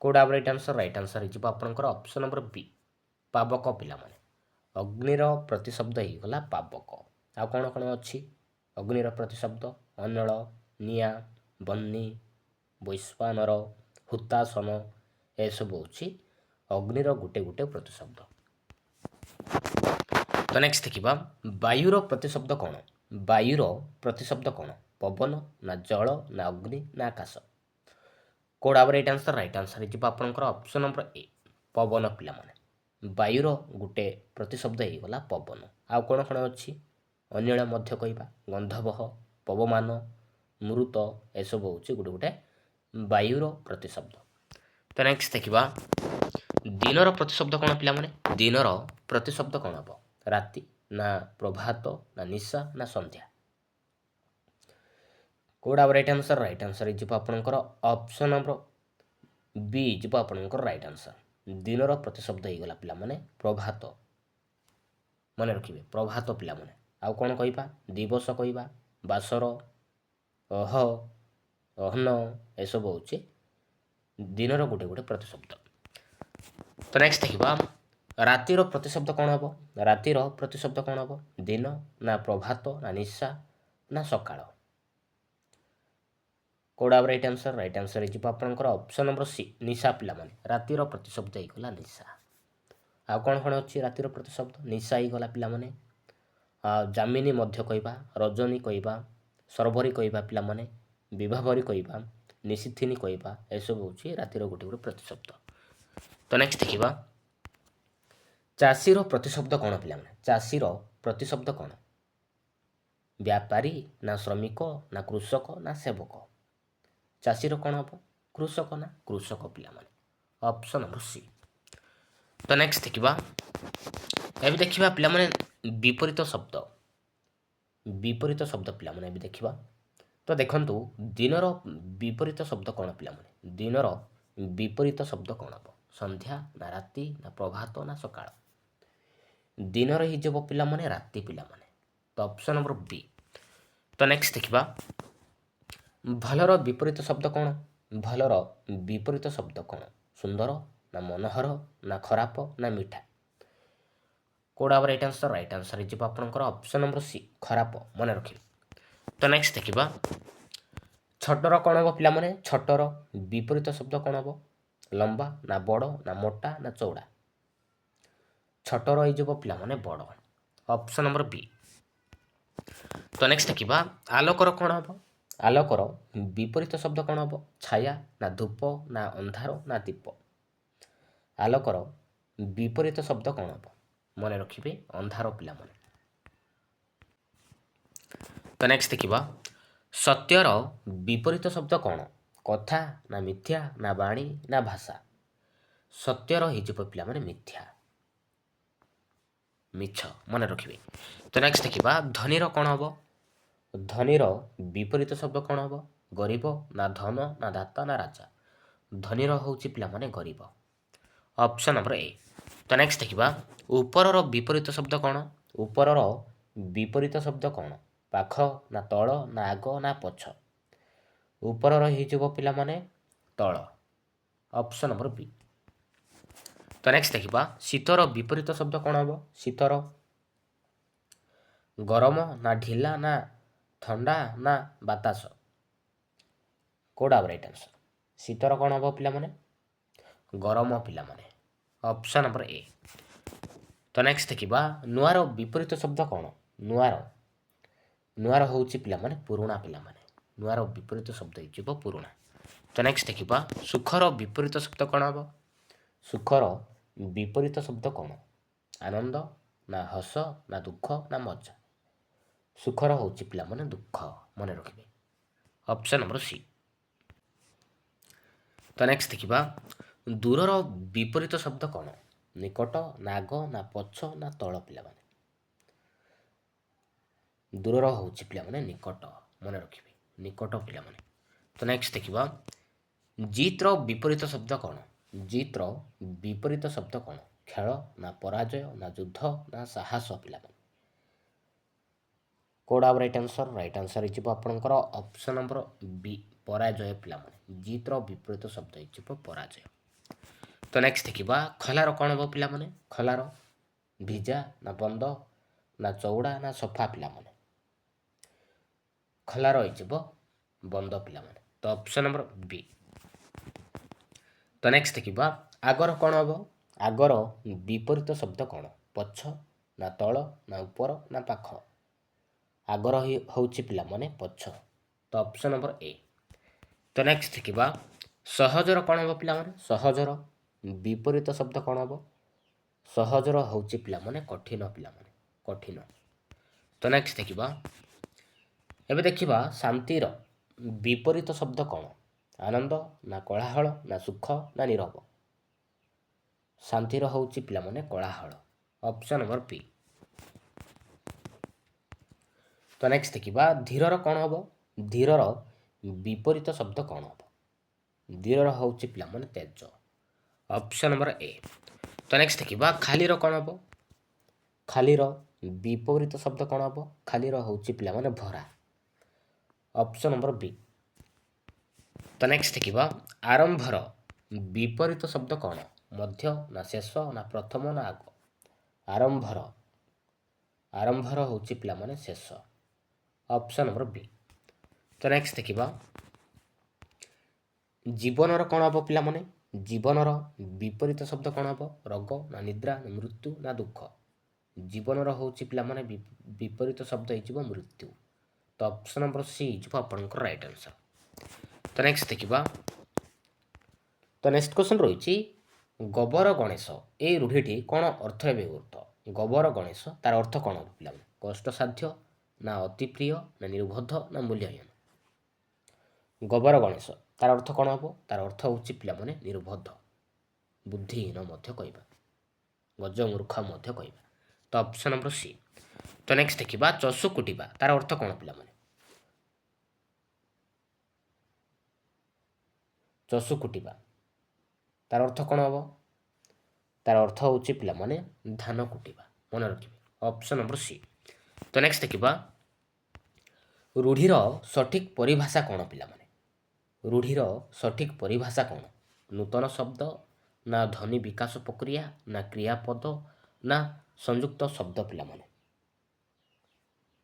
କେଉଁଟା ରାଇଟ୍ ଆନ୍ସର୍? ରାଇଟ୍ ଆନ୍ସର୍ ହେଇଯିବ ଆପଣଙ୍କର ଅପସନ୍ ନମ୍ବର ବି ପାବକ ପିଲାମାନେ। ଅଗ୍ନିର ପ୍ରତିଶବ୍ଦ ହେଇଗଲା ପାବକ। ଆଉ କ'ଣ କ'ଣ ଅଛି ଅଗ୍ନିର ପ୍ରତିଶବ୍ଦ? ଅନଳ, ନିଆଁ, ବହ୍ନି, ବୈଶ୍ୱାନର, ହୁତାସନ, ଏସବୁ ହେଉଛି ଅଗ୍ନିର ଗୋଟେ ଗୋଟେ ପ୍ରତିଶବ୍ଦ। ତ ନେକ୍ସଟ ଦେଖିବା ବାୟୁର ପ୍ରତିଶବ୍ଦ କ'ଣ? ବାୟୁର ପ୍ରତିଶବ୍ଦ କ'ଣ? ପବନ ନା ଜଳ ନା ଅଗ୍ନି ନା ଆକାଶ? କେଉଁଟା ରାଇଟ୍ ଆନ୍ସର୍? ରାଇଟ୍ ଆନ୍ସର୍ ହେଇଯିବ ଆପଣଙ୍କର ଅପସନ୍ ନମ୍ବର ଏ ପବନ ପିଲାମାନେ। ବାୟୁର ଗୋଟେ ପ୍ରତିଶବ୍ଦ ହେଇଗଲା ପବନ। ଆଉ କ'ଣ କ'ଣ ଅଛି? ଅନିଳ ମଧ୍ୟ କହିବା, ଗନ୍ଧବହ, ପବମାନ, ମୃତ, ଏସବୁ ହେଉଛି ଗୋଟେ ଗୋଟେ ବାୟୁର ପ୍ରତିଶବ୍ଦ। ତ ନେକ୍ସଟ ଦେଖିବା ଦିନର ପ୍ରତିଶବ୍ଦ କ'ଣ ପିଲାମାନେ? ଦିନର ପ୍ରତିଶବ୍ଦ କ'ଣ ହେବ? ରାତି ନା ପ୍ରଭାତ ନା ନିଶା ନା ସନ୍ଧ୍ୟା? କେଉଁଟା ରାଇଟ୍ ଆନ୍ସର୍? ରାଇଟ୍ ଆନ୍ସର୍ ହେଇଯିବ ଆପଣଙ୍କର ଅପସନ୍ ନମ୍ବର ବି ଯିବ ଆପଣଙ୍କର ରାଇଟ୍ ଆନ୍ସର୍। ଦିନର ପ୍ରତିଶବ୍ଦ ହେଇଗଲା ପିଲାମାନେ ପ୍ରଭାତ, ମନେ ରଖିବେ ପ୍ରଭାତ ପିଲାମାନେ। ଆଉ କ'ଣ କହିବା? ଦିବସ କହିବା, ବାସର, ଅହ, ଅହନ, ଏସବୁ ହେଉଛି ଦିନର ଗୋଟେ ଗୋଟେ ପ୍ରତିଶବ୍ଦ। ତ ନେକ୍ସଟ ଦେଖିବା ରାତିର ପ୍ରତିଶବ୍ଦ କ'ଣ ହେବ? ରାତିର ପ୍ରତିଶବ୍ଦ କ'ଣ ହେବ? ଦିନ ନା ପ୍ରଭାତ ନା ନିଶା ନା ସକାଳ? କେଉଁଟା ରାଇଟ୍ ଆନ୍ସର୍? ରାଇଟ୍ ଆନ୍ସର୍ ହେଇଯିବ ଆପଣଙ୍କର ଅପସନ୍ ନମ୍ବର ସି ନିଶା ପିଲାମାନେ। ରାତିର ପ୍ରତିଶବ୍ଦ ହେଇଗଲା ନିଶା। ଆଉ କ'ଣ ଅଛି ରାତିର ପ୍ରତିଶବ୍ଦ? ନିଶା ହେଇଗଲା ପିଲାମାନେ। ଜାମିନୀ ମଧ୍ୟ କହିବା, ରଜନୀ କହିବା, ସରବରୀ କହିବା ପିଲାମାନେ, ବିଭାବରୀ କହିବା, ନିଶିଥିନୀ କହିବା, ଏସବୁ ହେଉଛି ରାତିର ଗୋଟେ ଗୋଟେ ପ୍ରତିଶବ୍ଦ। ତ ନେକ୍ସଟ ଦେଖିବା ଚାଷୀର ପ୍ରତିଶବ୍ଦ କ'ଣ ପିଲାମାନେ? ଚାଷୀର ପ୍ରତିଶବ୍ଦ କ'ଣ? ବ୍ୟାପାରୀ ନା ଶ୍ରମିକ ନା କୃଷକ ନା ସେବକ? ଚାଷୀର କ'ଣ ହେବ? କୃଷକ ନା କୃଷକ ପିଲାମାନେ। Option number C. ତ ନେକ୍ସଟ ଦେଖିବା ଏବେ ଦେଖିବା ପିଲାମାନେ ବିପରୀତ ଶବ୍ଦ। ବିପରୀତ ଶବ୍ଦ ପିଲାମାନେ ଏବେ ଦେଖିବା। ତ ଦେଖନ୍ତୁ ଦିନର ବିପରୀତ ଶବ୍ଦ କ'ଣ ପିଲାମାନେ? ଦିନର ବିପରୀତ ଶବ୍ଦ କ'ଣ ହେବ? ସନ୍ଧ୍ୟା ନା ରାତି ନା ପ୍ରଭାତ ନା ସକାଳ? ଦିନର ହେଇଯିବ ପିଲାମାନେ ରାତି ପିଲାମାନେ। ତ ଅପସନ୍ ନମ୍ବର ବି। ତ ନେକ୍ସଟ ଦେଖିବା ଭଲର ବିପରୀତ ଶବ୍ଦ କ'ଣ? ଭଲର ବିପରୀତ ଶବ୍ଦ କ'ଣ? ସୁନ୍ଦର ନା ମନୋହର ନା ଖରାପ ନା ମିଠା? କୋଉଟା ହେବ ରାଇଟ୍ ଆନ୍ସର? ରାଇଟ୍ ଆନ୍ସର ହେଇଯିବ ଆପଣଙ୍କର ଅପସନ୍ ନମ୍ବର ସି, ଖରାପ। ମନେ ରଖିବେ। ତ ନେକ୍ସଟ ଦେଖିବା ଛୋଟର କ'ଣ ହେବ ପିଲାମାନେ? ଛୋଟର ବିପରୀତ ଶବ୍ଦ କ'ଣ ହେବ? ଲମ୍ବା ନା ବଡ଼ ନା ମୋଟା ନା ଚଉଡ଼ା? ଛୋଟର ହେଇଯିବ ପିଲାମାନେ ବଡ଼। ଅପସନ୍ ନମ୍ବର ବି। ତ ନେକ୍ସଟ ଦେଖିବା ଆଲୋକର କ'ଣ ହେବ? ଆଲୋକର ବିପରୀତ ଶବ୍ଦ କ'ଣ ହେବ? ଛାୟା ନା ଧୂପ ନା ଅନ୍ଧାର ନା ଦୀପ? ଆଲୋକର ବିପରୀତ ଶବ୍ଦ କ'ଣ ହେବ? ମନେ ରଖିବେ ଅନ୍ଧାର ପିଲାମାନେ। ତ ନେକ୍ସଟ ଦେଖିବା ସତ୍ୟର ବିପରୀତ ଶବ୍ଦ କ'ଣ? କଥା ନା ମିଥ୍ୟା ନା ବାଣୀ ନା ଭାଷା? ସତ୍ୟର ହେଇଯିବ ପିଲାମାନେ ମିଥ୍ୟା, ମିଛ। ମନେ ରଖିବେ। ତ ନେକ୍ସଟ ଦେଖିବା ଧନୀର କ'ଣ ହେବ? ଧନୀର ବିପରୀତ ଶବ୍ଦ କ'ଣ ହେବ? ଗରିବ ନା ଧନ ନା ଦାତା ନା ରାଜା? ଧନୀର ହେଉଛି ପିଲାମାନେ ଗରିବ। Option number A. ତ ନେକ୍ସଟ ଦେଖିବା ଉପରର ବିପରୀତ ଶବ୍ଦ କ'ଣ? ଉପରର ବିପରୀତ ଶବ୍ଦ କ'ଣ? ପାଖ ନା ତଳ ନା ଆଗ ନା ପଛ? ଉପରର ହେଇଯିବ ପିଲାମାନେ ତଳ। ଅପସନ୍ ନମ୍ବର ବି। ତ ନେକ୍ସଟ ଦେଖିବା ଶୀତର ବିପରୀତ ଶବ୍ଦ କ'ଣ ହେବ? ଶୀତର ଗରମ ନା ଢିଲା ନା ଥଣ୍ଡା ନା ବାତାସ? କୋଉଟା ହେବ ରାଇଟ୍ ଆନ୍ସର? ଶୀତର କ'ଣ ହେବ ପିଲାମାନେ? ଗରମ ପିଲାମାନେ। Option number A. ତ ନେକ୍ସଟ ଦେଖିବା ନୂଆର ବିପରୀତ ଶବ୍ଦ କ'ଣ? ନୂଆର ହେଉଛି ପିଲାମାନେ ପୁରୁଣା ପିଲାମାନେ। ନୂଆର ବିପରୀତ ଶବ୍ଦ ହେଇଯିବ ପୁରୁଣା। ତ ନେକ୍ସଟ ଦେଖିବା ସୁଖର ବିପରୀତ ଶବ୍ଦ କ'ଣ ହେବ? ସୁଖର ବିପରୀତ ଶବ୍ଦ କ'ଣ? ଆନନ୍ଦ ନା ହସ ନା ଦୁଃଖ ନା ମଜା? ସୁଖର ହେଉଛି ପିଲାମାନେ ଦୁଃଖ। ମନେ ରଖିବେ। Option number C. ତ ନେକ୍ସଟ ଦେଖିବା ଦୂରର ବିପରୀତ ଶବ୍ଦ କ'ଣ? ନିକଟ ନା ଆଗ ନା ପଛ ନା ତଳ ପିଲାମାନେ? ଦୂରର ହେଉଛି ପିଲାମାନେ ନିକଟ। ମନେ ରଖିବେ ନିକଟ ପିଲାମାନେ। ତ ନେକ୍ସଟ ଦେଖିବା ଜିତ୍ର ବିପରୀତ ଶବ୍ଦ କ'ଣ? ଜିତ୍ର ବିପରୀତ ଶବ୍ଦ କ'ଣ? ଖେଳ ନା ପରାଜୟ ନା ଯୁଦ୍ଧ ନା ସାହସ ପିଲାମାନେ? କୋଉଟା ହେବ ରାଇଟ୍ ଆନ୍ସର? ରାଇଟ୍ ଆନ୍ସର ହେଇଯିବ ଆପଣଙ୍କର ଅପସନ୍ ନମ୍ବର ବି, ପରାଜୟ ପିଲାମାନେ। ଜିତ୍ର ବିପରୀତ ଶବ୍ଦ ହେଇଯିବ ପରାଜୟ। ତ ନେକ୍ସଟ ଦେଖିବା ଖଲାର କ'ଣ ହେବ ପିଲାମାନେ? ଖଲାର ଭିଜା ନା ବନ୍ଦ ନା ଚଉଡ଼ା ନା ସଫା ପିଲାମାନେ? ଖଲାର ହେଇଯିବ ବନ୍ଦ ପିଲାମାନେ। ତ ଅପସନ୍ ନମ୍ବର ବି। ତ ନେକ୍ସଟ ଦେଖିବା ଆଗର କ'ଣ ହେବ? ଆଗର ବିପରୀତ ଶବ୍ଦ କ'ଣ? ପଛ ନା ତଳ ନା ଉପର ନା ପାଖ? ଆଗର ହେଉଛି ପିଲାମାନେ ପଛ। ତ ଅପସନ୍ ନମ୍ବର ଏ। ତ ନେକ୍ସଟ ଦେଖିବା ସହଜର କ'ଣ ହେବ ପିଲାମାନେ? ସହଜର ବିପରୀତ ଶବ୍ଦ କ'ଣ ହେବ? ସହଜର ହେଉଛି ପିଲାମାନେ କଠିନ ପିଲାମାନେ, କଠିନ। ତ ନେକ୍ସଟ ଦେଖିବା ଏବେ ଦେଖିବା ଶାନ୍ତିର ବିପରୀତ ଶବ୍ଦ କ'ଣ? ଆନନ୍ଦ ନା କୋଳାହଳ ନା ସୁଖ ନା ନୀରବ? ଶାନ୍ତିର ହେଉଛି ପିଲାମାନେ କୋଳାହଳ। Option number P. ତ ନେକ୍ସଟ ଦେଖିବା ଧୀରର କ'ଣ ହେବ? ଧୀରର ବିପରୀତ ଶବ୍ଦ କ'ଣ ହେବ? ଧୀରର ହେଉଛି ପିଲାମାନେ ତେଜ। Option number A. ତ ନେକ୍ସଟ ଦେଖିବା ଖାଲିର କ'ଣ ହେବ? ଖାଲିର ବିପରୀତ ଶବ୍ଦ କ'ଣ ହେବ? ଖାଲିର ହେଉଛି ପିଲାମାନେ ଭରା। ଅପସନ୍ ନମ୍ବର ବି। ତ ନେକ୍ସଟ ଦେଖିବା ଆରମ୍ଭର ବିପରୀତ ଶବ୍ଦ କ'ଣ? ମଧ୍ୟ ନା ଶେଷ ନା ପ୍ରଥମ ନା ଆଗ? ଆରମ୍ଭର ହେଉଛି ପିଲାମାନେ ଶେଷ। ଅପସନ୍ ନମ୍ବର ବି। ତ ନେକ୍ସଟ ଦେଖିବା ଜୀବନର କ'ଣ ହେବ ପିଲାମାନେ? ଜୀବନର ବିପରୀତ ଶବ୍ଦ କ'ଣ ହେବ? ରୋଗ ନା ନିଦ୍ରା ନା ମୃତ୍ୟୁ ନା ଦୁଃଖ? ଜୀବନର ହେଉଛି ପିଲାମାନେ ବିପରୀତ ଶବ୍ଦ ହେଇଯିବ ମୃତ୍ୟୁ। ତ ଅପସନ୍ ନମ୍ବର ସି ହେଇଯିବ ଆପଣଙ୍କର ରାଇଟ୍ ଆନ୍ସର୍। ତ ନେକ୍ସଟ ଦେଖିବା। ତ ନେକ୍ସଟ କ୍ୱେଶ୍ଚନ୍ ରହିଛି ଗୋବର ଗଣେଶ এই ରୂଢ଼ିଟି କ'ଣ ଅର୍ଥରେ ବ୍ୟବହୃତ? ଗୋବର ଗଣେଶ ତାର ଅର୍ଥ କ'ଣ ହେବ ପିଲାମାନେ? କଷ୍ଟସାଧ୍ୟ ନା ଅତି ପ୍ରିୟ ନା ନିର୍ବୋଧ ନା ମୂଲ୍ୟହୀନ? ଗୋବର ଗଣେଶ ତାର ଅର୍ଥ କ'ଣ ହେବ? ତାର ଅର୍ଥ ହେଉଛି ପିଲାମାନେ ନିର୍ବୋଧ, ବୁଦ୍ଧିହୀନ ମଧ୍ୟ କହିବା, ଗଜମୂର୍ଖ ମଧ୍ୟ କହିବା। ତ ଅପସନ୍ ନମ୍ବର ସି। ତ ନେକ୍ସଟ ଦେଖିବା ଚଷୁ କୁଟିବା ତାର ଅର୍ଥ କ'ଣ ପିଲାମାନେ? ଚଷୁ କୁଟିବା ତାର ଅର୍ଥ କ'ଣ ହେବ? ତାର ଅର୍ଥ ହେଉଛି ପିଲାମାନେ ଧାନ କୁଟିବା, ମନେ ରଖିବେ। Option number C. ତ ନେକ୍ସଟ ଦେଖିବା ରୂଢ଼ିର ସଠିକ୍ ପରିଭାଷା କ'ଣ ପିଲାମାନେ? ରୂଢ଼ିର ସଠିକ୍ ପରିଭାଷା କ'ଣ? ନୂତନ ଶବ୍ଦ ନା ଧ୍ୱନି ବିକାଶ ପ୍ରକ୍ରିୟା ନା କ୍ରିୟାପଦ ନା ସଂଯୁକ୍ତ ଶବ୍ଦ ପିଲାମାନେ?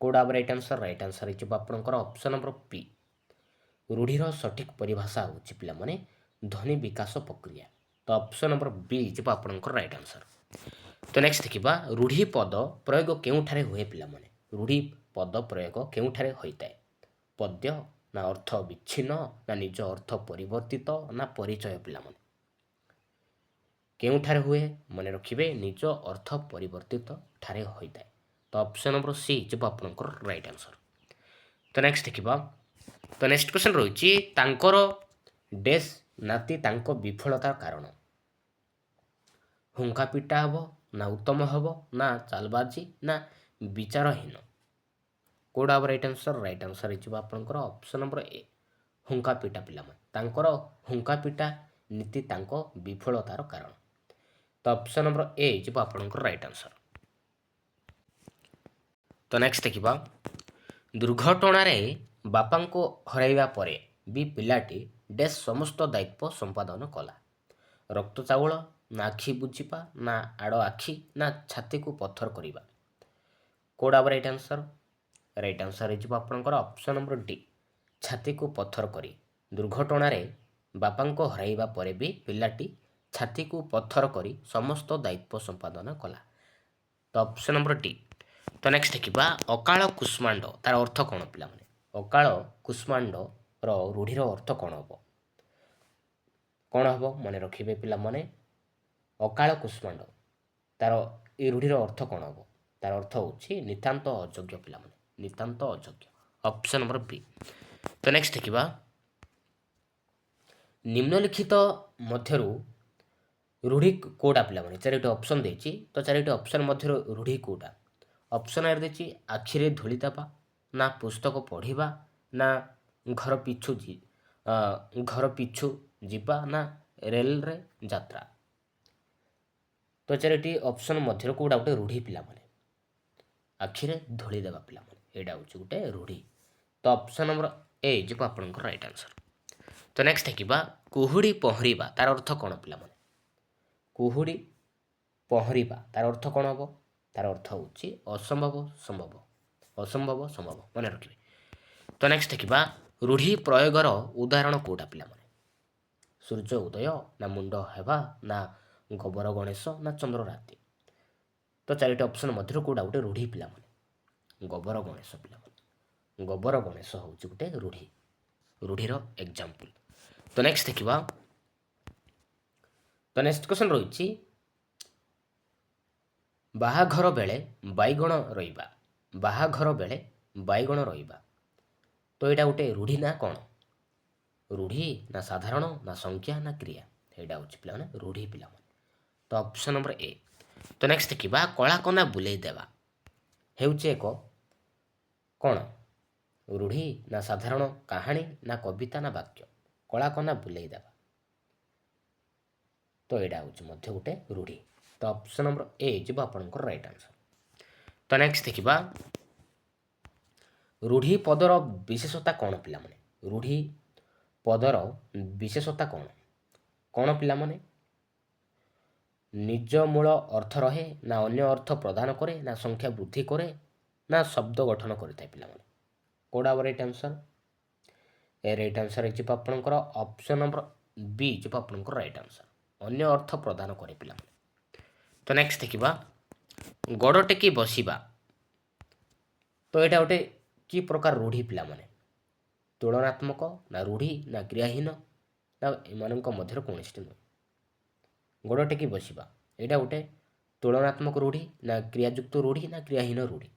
କୋଉଟା ହେବ ରାଇଟ୍ ଆନ୍ସର୍? ରାଇଟ୍ ଆନ୍ସର୍ ହେଇଯିବ ଆପଣଙ୍କର ଅପସନ୍ ନମ୍ବର ପି। ରୂଢ଼ିର ସଠିକ୍ ପରିଭାଷା ହେଉଛି ପିଲାମାନେ ଧ୍ୱନି ବିକାଶ ପ୍ରକ୍ରିୟା। ତ ଅପସନ୍ ନମ୍ବର ବି ହେଇଯିବ ଆପଣଙ୍କର ରାଇଟ୍ ଆନ୍ସର୍। ତ ନେକ୍ସଟ ଦେଖିବା ରୂଢ଼ି ପଦ ପ୍ରୟୋଗ କେଉଁଠାରେ ହୁଏ ପିଲାମାନେ? ରୂଢ଼ି ପଦ ପ୍ରୟୋଗ କେଉଁଠାରେ ହୋଇଥାଏ? ପଦ୍ୟ ନା ଅର୍ଥ ବିଚ୍ଛିନ୍ନ ନା ନିଜ ଅର୍ଥ ପରିବର୍ତ୍ତିତ ନା ପରିଚୟ ପିଲାମାନେ? କେଉଁଠାରେ ହୁଏ? ମନେ ରଖିବେ ନିଜ ଅର୍ଥ ପରିବର୍ତ୍ତିତ ଠାରେ ହୋଇଥାଏ। ତ ଅପସନ୍ ନମ୍ବର ସି ହେଇଯିବ ଆପଣଙ୍କର ରାଇଟ୍ ଆନ୍ସର୍। ତ ନେକ୍ସଟ ଦେଖିବା। ତ ନେକ୍ସଟ କ୍ୱେଶ୍ଚନ୍ ରହିଛି ତାଙ୍କର ଡେସ୍ ନାତି ତାଙ୍କ ବିଫଳତାର କାରଣ? ହୁଙ୍କା ପିଟା ହେବ ନା ଉତ୍ତମ ହେବ ନା ଚାଲବାଜି ନା ବିଚାରହୀନ? କୋଉଟା ହେବ ରାଇଟ୍ ଆନ୍ସର୍? ରାଇଟ୍ ଆନ୍ସର୍ ହେଇଯିବ ଆପଣଙ୍କର ଅପସନ୍ ନମ୍ବର ଏ ହୁଙ୍କା ପିଟା ପିଲାମାନେ। ତାଙ୍କର ହୁଙ୍କା ପିଟା ନୀତି ତାଙ୍କ ବିଫଳତାର କାରଣ। ତ ଅପସନ୍ ନମ୍ବର ଏ ହେଇଯିବ ଆପଣଙ୍କର ରାଇଟ୍ ଆନ୍ସର୍। ତ ନେକ୍ସଟ ଦେଖିବା ଦୁର୍ଘଟଣାରେ ବାପାଙ୍କୁ ହରାଇବା ପରେ ବି ପିଲାଟି ଡେସ୍ ସମସ୍ତ ଦାୟିତ୍ୱ ସମ୍ପାଦନ କଲା? ରକ୍ତ ଚାଉଳ ନା ଆଖି ବୁଜିବା ନା ଆଡ଼ ଆଖି ନା ଛାତିକୁ ପଥର କରିବା? କୋଉଟା ହେବ ରାଇଟ୍ ଆନ୍ସର୍? ରାଇଟ୍ ଆନ୍ସର୍ ହେଇଯିବ ଆପଣଙ୍କର ଅପସନ୍ ନମ୍ବର ଡି ଛାତିକୁ ପଥର କରି। ଦୁର୍ଘଟଣାରେ ବାପାଙ୍କୁ ହରାଇବା ପରେ ବି ପିଲାଟି ଛାତିକୁ ପଥର କରି ସମସ୍ତ ଦାୟିତ୍ୱ ସମ୍ପାଦନ କଲା। ତ ଅପସନ୍ ନମ୍ବର ଡି। ତ ନେକ୍ସଟ ଦେଖିବା ଅକାଳ କୁଷ୍ମାଣ୍ଡ ତାର ଅର୍ଥ କ'ଣ ପିଲାମାନେ? ଅକାଳ କୁଷ୍ମାଣ୍ଡର ରୂଢ଼ିର ଅର୍ଥ କ'ଣ ହେବ? କ'ଣ ହେବ ମନେ ରଖିବେ ପିଲାମାନେ? ଅକାଳ କୁଷ୍ମାଣ୍ଡ ତାର ଏ ରୂଢ଼ିର ଅର୍ଥ କ'ଣ ହେବ? ତାର ଅର୍ଥ ହେଉଛି ନିତାନ୍ତ ଅଯୋଗ୍ୟ ପିଲାମାନେ, ନିତାନ୍ତ ଅଯୋଗ୍ୟ। ଅପସନ୍ ନମ୍ବର ବି। ତ ନେକ୍ସଟ ଦେଖିବା ନିମ୍ନଲିଖିତ ମଧ୍ୟରୁ ରୂଢ଼ି କୋଉଟା ପିଲାମାନେ? ଚାରିଟି ଅପସନ୍ ଦେଇଛି। ତ ଚାରିଟି ଅପସନ୍ ମଧ୍ୟରୁ ରୂଢ଼ି କୋଉଟା? ଅପସନ୍ ଏ ଦେଇଛି ଆଖିରେ ଧୂଳି ଦେବା ନା ପୁସ୍ତକ ପଢ଼ିବା ନା ଘର ପିଛୁ ଯିବା ନା ରେଲରେ ଯାତ୍ରା? ତ ଚାରିଟି ଅପସନ୍ ମଧ୍ୟରୁ କୋଉଟା ଗୋଟେ ରୂଢ଼ି ପିଲାମାନେ? ଆଖିରେ ଧୂଳି ଦେବା ପିଲାମାନେ, ଏଇଟା ହେଉଛି ଗୋଟେ ରୂଢ଼ି। ତ ଅପସନ୍ ନମ୍ବର ଏ ହେଇଯିବ ଆପଣଙ୍କର ରାଇଟ୍ ଆନ୍ସର୍। ତ ନେକ୍ସଟ ଦେଖିବା କୁହୁଡ଼ି ପହଁରିବା ତାର ଅର୍ଥ କ'ଣ ପିଲାମାନେ? କୁହୁଡ଼ି ପହଁରିବା ତାର ଅର୍ଥ କ'ଣ ହେବ? ତାର ଅର୍ଥ ହେଉଛି ଅସମ୍ଭବ ସମ୍ଭବ, ଅସମ୍ଭବ ସମ୍ଭବ, ମନେ ରଖିବେ। ତ ନେକ୍ସଟ ଦେଖିବା ରୂଢ଼ି ପ୍ରୟୋଗର ଉଦାହରଣ କୋଉଟା ପିଲାମାନେ? ସୂର୍ଯ୍ୟ ଉଦୟ ନା ମୁଣ୍ଡ ହେବା ନା ଗୋବର ଗଣେଶ ନା ଚନ୍ଦ୍ର ରାତି? ତ ଚାରିଟି ଅପସନ୍ ମଧ୍ୟରୁ କୋଉଟା ଗୋଟେ ରୂଢ଼ି ପିଲାମାନେ? ଗୋବର ଗଣେଶ ପିଲାମାନେ। ଗୋବର ଗଣେଶ ହେଉଛି ଗୋଟେ ରୂଢ଼ି, ରୂଢ଼ିର ଏକ୍ଜାମ୍ପଲ। ତ ନେକ୍ସଟ ଦେଖିବା। ତ ନେକ୍ସଟ କ୍ୱେଶ୍ଚନ୍ ରହିଛି ବାହାଘର ବେଳେ ବାଇଗଣ ରହିବା, ବାହାଘର ବେଳେ ବାଇଗଣ ରହିବା। ତ ଏଇଟା ଗୋଟେ ରୂଢ଼ି ନା କ'ଣ? ରୂଢ଼ି ନା ସାଧାରଣ ନା ସଂଖ୍ୟା ନା କ୍ରିୟା? ଏଇଟା ହେଉଛି ପିଲାମାନେ ରୂଢ଼ି ପିଲାମାନେ। ତ ଅପସନ୍ ନମ୍ବର ଏ। ତ ନେକ୍ସଟ ଦେଖିବା କଳା କନା ବୁଲେଇ ଦେବା ହେଉଛି ଏକ କ'ଣ? ରୂଢ଼ି ନା ସାଧାରଣ କାହାଣୀ ନା କବିତା ନା ବାକ୍ୟ? କଳା କନା ବୁଲେଇ ଦେବା, ତ ଏଇଟା ହେଉଛି ମଧ୍ୟ ଗୋଟେ ରୂଢ଼ି। ତ ଅପସନ୍ ନମ୍ବର ଏ ଯିବ ଆପଣଙ୍କର ରାଇଟ୍ ଆନ୍ସର୍। ତ ନେକ୍ସଟ ଦେଖିବା ରୂଢ଼ି ପଦର ବିଶେଷତା କ'ଣ ପିଲାମାନେ? ରୂଢ଼ି ପଦର ବିଶେଷତା କ'ଣ? କ'ଣ ପିଲାମାନେ? ନିଜ ମୂଳ ଅର୍ଥ ରହେ ନା ଅନ୍ୟ ଅର୍ଥ ପ୍ରଦାନ କରେ ନା ସଂଖ୍ୟା ବୃଦ୍ଧି କରେ ନା ଶବ୍ଦ ଗଠନ କରିଥାଏ ପିଲାମାନେ? କୋଉଟା ହେବ ରାଇଟ୍ ଆନ୍ସର୍? ଏ ରାଇଟ୍ ଆନ୍ସର୍ ହେଇଯିବ ଆପଣଙ୍କର ଅପସନ୍ ନମ୍ବର ବି ଯିବ ଆପଣଙ୍କର ରାଇଟ୍ ଆନ୍ସର୍। ଅନ୍ୟ ଅର୍ଥ ପ୍ରଦାନ କରେ ପିଲାମାନେ। ତ ନେକ୍ସଟ ଦେଖିବା ଗୋଡ଼ ଟେକି ବସିବା। ତ ଏଇଟା ଗୋଟେ କି ପ୍ରକାର ରୂଢ଼ି ପିଲାମାନେ? ତୁଳନାତ୍ମକ ନା ରୂଢ଼ି ନା କ୍ରିୟାହୀନ ନା ଏମାନଙ୍କ ମଧ୍ୟରେ କୌଣସିଟି ନୁହେଁ। ଗୋଡ଼ ଟେକି ବସିବା ଏଇଟା ଗୋଟେ ତୁଳନାତ୍ମକ ରୂଢ଼ି ନା କ୍ରିୟାଯୁକ୍ତ ରୂଢ଼ି ନା କ୍ରିୟାହୀନ ରୂଢ଼ି?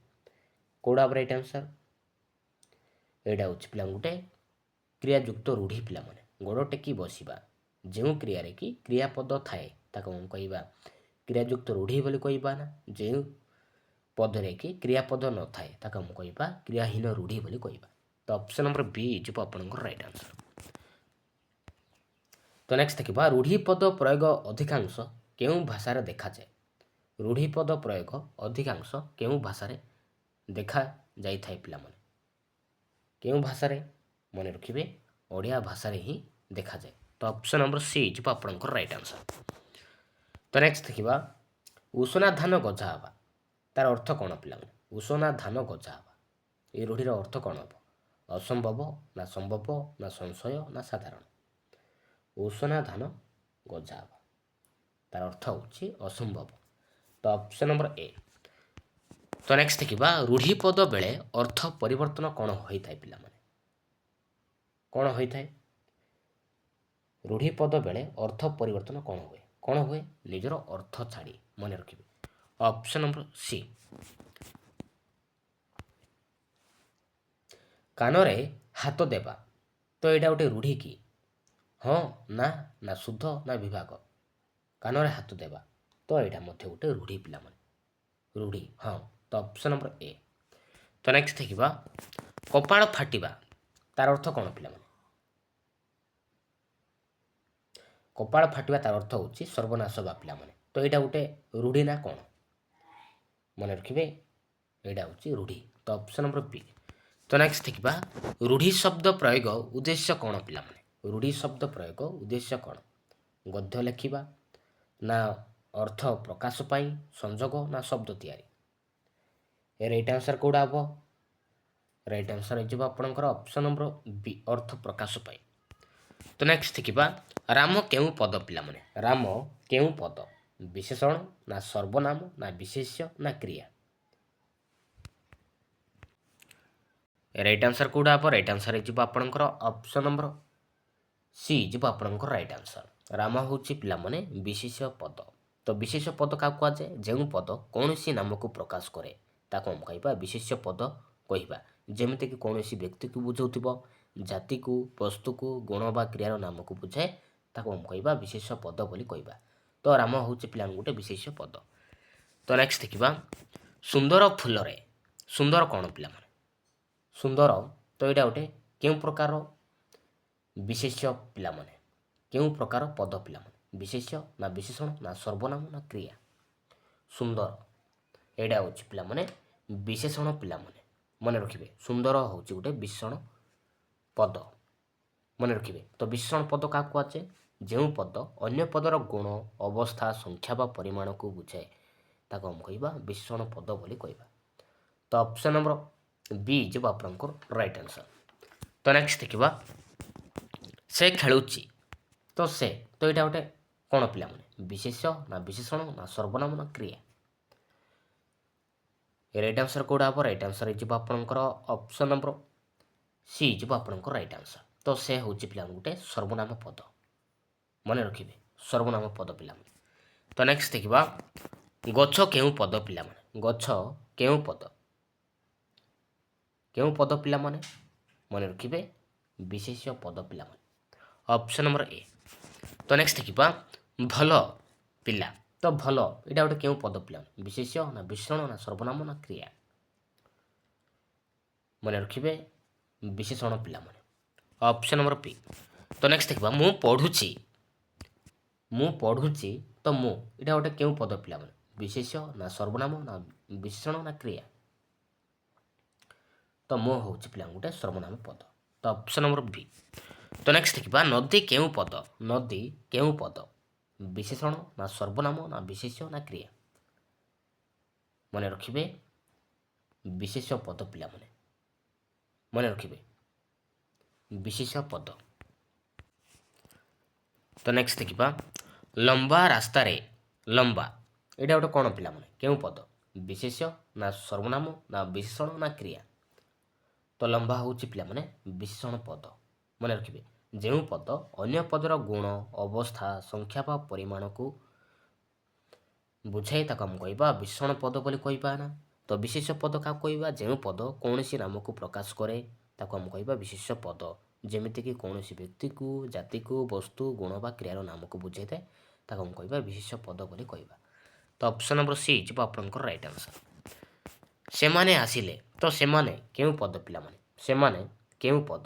କୋଉଟା ଆମର ଏଇଟା ଆନ୍ସର? ଏଇଟା ହେଉଛି ପିଲା ଗୋଟେ କ୍ରିୟାଯୁକ୍ତ ରୂଢ଼ି ପିଲାମାନେ। ଗୋଡ଼ ଟେକି ବସିବା ଯେଉଁ କ୍ରିୟାରେ କି କ୍ରିୟାପଦ ଥାଏ ତାକୁ ଆମେ କହିବା କ୍ରିୟାଯୁକ୍ତ ରୂଢ଼ି ବୋଲି କହିବା ନା ଯେଉଁ ପଦରେ କି କ୍ରିୟାପଦ ନଥାଏ ତାକୁ ଆମେ କହିବା କ୍ରିୟାହୀନ ରୂଢ଼ି ବୋଲି କହିବା। ତ ଅପସନ୍ ନମ୍ବର ବି ଯିବ ଆପଣଙ୍କର ରାଇଟ୍ ଆନ୍ସର। ତ ନେକ୍ସଟ ଦେଖିବା ରୂଢ଼ିପଦ ପ୍ରୟୋଗ ଅଧିକାଂଶ କେଉଁ ଭାଷାରେ ଦେଖାଯାଏ? ରୂଢ଼ିପଦ ପ୍ରୟୋଗ ଅଧିକାଂଶ କେଉଁ ଭାଷାରେ ଦେଖାଯାଇଥାଏ ପିଲାମାନେ? କେଉଁ ଭାଷାରେ? ମନେ ରଖିବେ ଓଡ଼ିଆ ଭାଷାରେ ହିଁ ଦେଖାଯାଏ। ତ ଅପସନ୍ ନମ୍ବର ସି ଯିବ ଆପଣଙ୍କର ରାଇଟ୍ ଆନ୍ସର। ତ ନେକ୍ସଟ ଦେଖିବା ଉଷୁନା ଧାନ ଗଜା ହେବା ତାର ଅର୍ଥ କ'ଣ ପିଲାମାନେ? ଉଷୁନା ଧାନ ଗଜା ହେବା এই ରୂଢ଼ିର ଅର୍ଥ କ'ଣ ହେବ? ଅସମ୍ଭବ ନା ସମ୍ଭବ ନା ସଂଶୟ ନା ସାଧାରଣ? ଉଷୁନା ଧାନ ଗଜା ହେବା ତାର ଅର୍ଥ ହେଉଛି ଅସମ୍ଭବ। ତ ଅପସନ୍ ନମ୍ବର ଏ। ତ ନେକ୍ସଟ ଦେଖିବା ରୂଢ଼ିପଦ ବେଳେ ଅର୍ଥ ପରିବର୍ତ୍ତନ କ'ଣ ହୋଇଥାଏ ପିଲାମାନେ? କ'ଣ ହୋଇଥାଏ? ରୂଢ଼ିପଦ ବେଳେ ଅର୍ଥ ପରିବର୍ତ୍ତନ କ'ଣ ହୁଏ? କ'ଣ ହୁଏ? ନିଜର ଅର୍ଥ ଛାଡ଼ି। ମନେ ରଖିବେ ଅପସନ୍ ନମ୍ବର ସି। କାନରେ ହାତ ଦେବା ତ ଏଇଟା ଗୋଟେ ରୂଢ଼ି କି? ହଁ ନା ନା ଶୁଦ୍ଧ ନା ବିଭାଗ? କାନରେ ହାତ ଦେବା ତ ଏଇଟା ମଧ୍ୟ ଗୋଟେ ରୂଢ଼ି ପିଲାମାନେ। ରୂଢ଼ି ହଁ। ତ ଅପସନ୍ ନମ୍ବର ଏ। ତ ନେକ୍ସଟ ଦେଖିବା କପାଳ ଫାଟିବା ତାର ଅର୍ଥ କ'ଣ ପିଲାମାନେ? କପାଳ ଫାଟିବା ତାର ଅର୍ଥ ହେଉଛି ସର୍ବନାଶ ହେବା ପିଲାମାନେ। ତ ଏଇଟା ଗୋଟେ ରୂଢ଼ି ନା କ'ଣ? ମନେ ରଖିବେ ଏଇଟା ହେଉଛି ରୂଢ଼ି। ତ ଅପସନ୍ ନମ୍ବର ବି। ତ ନେକ୍ସଟ ଦେଖିବା ରୂଢ଼ି ଶବ୍ଦ ପ୍ରୟୋଗ ଉଦ୍ଦେଶ୍ୟ କ'ଣ ପିଲାମାନେ? ରୂଢ଼ି ଶବ୍ଦ ପ୍ରୟୋଗ ଉଦ୍ଦେଶ୍ୟ କ'ଣ? ଗଦ୍ୟ ଲେଖିବା ନା ଅର୍ଥ ପ୍ରକାଶ ପାଇଁ ସଂଯୋଗ ନା ଶବ୍ଦ ତିଆରି? ଏ ରାଇଟ୍ ଆନ୍ସର କେଉଁଟା ହେବ? ରାଇଟ୍ ଆନ୍ସର ହେଇଯିବ ଆପଣଙ୍କର ଅପସନ୍ ନମ୍ବର ବି ଅର୍ଥ ପ୍ରକାଶ ପାଇଁ। ତ ନେକ୍ସଟ ଦେଖିବା ରାମ କେଉଁ ପଦ ପିଲାମାନେ? ରାମ କେଉଁ ପଦ? ବିଶେଷଣ ନା ସର୍ବନାମ ନା ବିଶେଷ୍ୟ ନା କ୍ରିୟା? ରାଇଟ୍ ଆନ୍ସର କେଉଁଟା ହେବ? ରାଇଟ୍ ଆନ୍ସର ହେଇଯିବ ଆପଣଙ୍କର ଅପସନ୍ ନମ୍ବର ସି ଯିବ ଆପଣଙ୍କର ରାଇଟ୍ ଆନ୍ସର। ରାମ ହେଉଛି ପିଲାମାନେ ବିଶେଷ୍ୟ ପଦ। ତ ବିଶେଷ୍ୟ ପଦ କାହାକୁ କୁହାଯାଏ? ଯେଉଁ ପଦ କୌଣସି ନାମକୁ ପ୍ରକାଶ କରେ ତାକୁ ଆମେ କହିବା ବିଶେଷ୍ୟ ପଦ କହିବା। ଯେମିତିକି କୌଣସି ବ୍ୟକ୍ତିକୁ ବୁଝାଉଥିବ, ଜାତିକୁ, ବସ୍ତୁକୁ, ଗୁଣ ବା କ୍ରିୟାର ନାମକୁ ବୁଝାଏ ତାକୁ ଆମେ କହିବା ବିଶେଷ୍ୟ ପଦ ବୋଲି କହିବା। ତ ରାମ ହେଉଛି ପିଲାଙ୍କୁ ଗୋଟେ ବିଶେଷ୍ୟ ପଦ। ତ ନେକ୍ସଟ ଦେଖିବା ସୁନ୍ଦର ଫୁଲରେ। ସୁନ୍ଦର କ'ଣ ପିଲାମାନେ? ସୁନ୍ଦର ତ ଏଇଟା ଗୋଟେ କେଉଁ ପ୍ରକାର ବିଶେଷ୍ୟ ପିଲାମାନେ? କେଉଁ ପ୍ରକାର ପଦ ପିଲାମାନେ? ବିଶେଷ୍ୟ ନା ବିଶେଷଣ ନା ସର୍ବନାମ ନା କ୍ରିୟା? ସୁନ୍ଦର ଏଇଟା ହେଉଛି ପିଲାମାନେ ବିଶେଷଣ ପିଲାମାନେ। ମନେ ରଖିବେ ସୁନ୍ଦର ହେଉଛି ଗୋଟେ ବିଶେଷଣ ପଦ। ମନେ ରଖିବେ ତ ବିଶେଷଣ ପଦ କାହାକୁ କୁହାଯାଏ? ଯେଉଁ ପଦ ଅନ୍ୟ ପଦର ଗୁଣ, ଅବସ୍ଥା, ସଂଖ୍ୟା ବା ପରିମାଣକୁ ବୁଝାଏ ତାକୁ ଆମେ କହିବା ବିଶେଷଣ ପଦ ବୋଲି କହିବା। ତ ଅପସନ୍ ନମ୍ବର ବି ଯିବ ଆପଣଙ୍କର ରାଇଟ୍ ଆନ୍ସର। ତ ନେକ୍ସଟ ଦେଖିବା ସେ ଖେଳୁଛି। ତ ସେ ତ ଏଇଟା ଗୋଟେ କ'ଣ ପିଲାମାନେ? ବିଶେଷ୍ୟ ନା ବିଶେଷଣ ନା ସର୍ବନାମ ନା କ୍ରିୟା? ରାଇଟ୍ ଆନ୍ସର କେଉଁଟା ହେବ? ରାଇଟ୍ ଆନ୍ସର ହେଇଯିବ ଆପଣଙ୍କର ଅପସନ୍ ନମ୍ବର ସି ଯିବ ଆପଣଙ୍କର ରାଇଟ୍ ଆନ୍ସର। ତ ସେ ହେଉଛି ପିଲାମାନେ ଗୋଟେ ସର୍ବନାମ ପଦ। ମନେ ରଖିବେ ସର୍ବନାମ ପଦ ପିଲାମାନେ। ତ ନେକ୍ସଟ ଦେଖିବା ଗଛ କେଉଁ ପଦ ପିଲାମାନେ? ଗଛ କେଉଁ ପଦ? କେଉଁ ପଦ ପିଲାମାନେ? ମନେ ରଖିବେ ବିଶେଷ୍ୟ ପଦ ପିଲାମାନେ। Option number A. ତ ନେକ୍ସଟ ଦେଖିବା ଭଲ ପିଲା। ତ ଭଲ ଏଇଟା ଗୋଟେ କେଉଁ ପଦ ପିଲାମାନେ? ବିଶେଷ୍ୟ ନା ବିଶେଷଣ ନା ସର୍ବନାମ ନା କ୍ରିୟା? ମନେ ରଖିବେ ବିଶେଷଣ ପିଲାମାନେ। Option number P. ତ ନେକ୍ସଟ ଦେଖିବା ମୁଁ ପଢ଼ୁଛି। ମୁଁ ପଢ଼ୁଛି ତ ମୁଁ ଏଇଟା ଗୋଟେ କେଉଁ ପଦ ପିଲାମାନେ? ବିଶେଷ୍ୟ ନା ସର୍ବନାମ ନା ବିଶେଷଣ ନା କ୍ରିୟା? ତ ମୁଁ ହେଉଛି ପିଲାଙ୍କୁ ଗୋଟେ ସର୍ବନାମ ପଦ। ତ ଅପସନ୍ ନମ୍ବର ବି। ତ ନେକ୍ସଟ ଦେଖିବା ନଦୀ କେଉଁ ପଦ? ନଦୀ କେଉଁ ପଦ? ବିଶେଷଣ ନା ସର୍ବନାମ ନା ବିଶେଷ୍ୟ ନା କ୍ରିୟା? ମନେ ରଖିବେ ବିଶେଷ୍ୟ ପଦ ପିଲାମାନେ। ମନେ ରଖିବେ ବିଶେଷ୍ୟ ପଦ। ତ ନେକ୍ସଟ ଦେଖିବା ଲମ୍ବା ରାସ୍ତାରେ ଲମ୍ବା ଏଇଟା ଗୋଟେ କ'ଣ ପିଲାମାନେ କେଉଁ ପଦ ବିଶେଷ୍ୟ ନା ସର୍ବନାମ ନା ବିଶେଷଣ ନା କ୍ରିୟା। ତ ଲମ୍ବା ହେଉଛି ପିଲାମାନେ ବିଶେଷଣ ପଦ। ମନେ ରଖିବେ ଯେଉଁ ପଦ ଅନ୍ୟ ପଦର ଗୁଣ ଅବସ୍ଥା ସଂଖ୍ୟା ବା ପରିମାଣକୁ ବୁଝାଇ ତାକୁ ଆମେ କହିବା ବିଶେଷଣ ପଦ ବୋଲି କହିବା ନା। ତ ବିଶେଷ ପଦ କାହାକୁ କହିବା ଯେଉଁ ପଦ କୌଣସି ନାମକୁ ପ୍ରକାଶ କରେ ତାକୁ ଆମେ କହିବା ବିଶେଷ ପଦ। ଯେମିତିକି କୌଣସି ବ୍ୟକ୍ତିକୁ ଜାତିକୁ ବସ୍ତୁ ଗୁଣ ବା କ୍ରିୟାର ନାମକୁ ବୁଝାଇଥାଏ ତାକୁ ଆମେ କହିବା ବିଶେଷ ପଦ ବୋଲି କହିବା। ତ ଅପସନ୍ ନମ୍ବର ସି ଯିବ ଆପଣଙ୍କର ରାଇଟ୍ ଆନ୍ସର୍। ସେମାନେ ଆସିଲେ ତ ସେମାନେ କେଉଁ ପଦ ପିଲାମାନେ ସେମାନେ କେଉଁ ପଦ